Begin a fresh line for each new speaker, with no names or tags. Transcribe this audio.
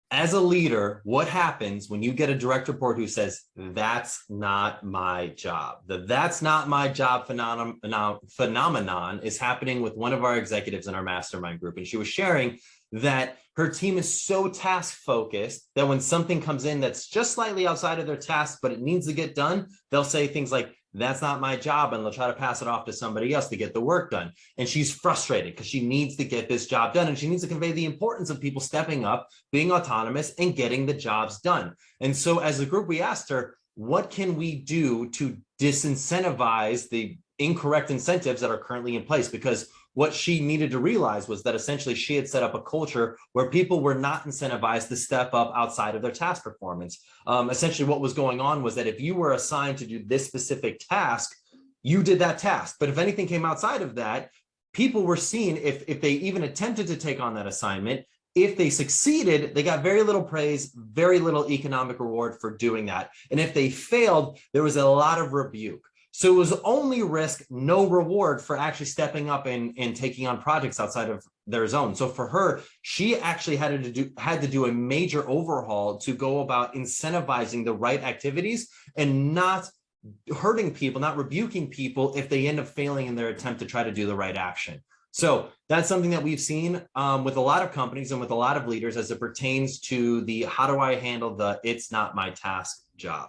as a leader, what happens when you get a direct report who says, that's not my job? That's not my job phenomenon is happening with one of our executives in our mastermind group. And she was sharing that her team is so task focused that when something comes in that's just slightly outside of their task, but it needs to get done, they'll say things like, that's not my job. And they'll try to pass it off to somebody else to get the work done. And she's frustrated because she needs to get this job done. And she needs to convey the importance of people stepping up, being autonomous, and getting the jobs done. And so as a group, we asked her, what can we do to disincentivize the incorrect incentives that are currently in place? Because what she needed to realize was that essentially she had set up a culture where people were not incentivized to step up outside of their task performance. Essentially what was going on was that if you were assigned to do this specific task, you did that task. But if anything came outside of that, people were seen, if they even attempted to take on that assignment, if they succeeded, they got very little praise, very little economic reward for doing that. And if they failed, there was a lot of rebuke. So it was only risk, no reward for actually stepping up and taking on projects outside of their zone. So for her, she actually had to do a major overhaul to go about incentivizing the right activities and not hurting people, not rebuking people if they end up failing in their attempt to try to do the right action. So that's something that we've seen with a lot of companies and with a lot of leaders as it pertains to the how do I handle the it's not my task job.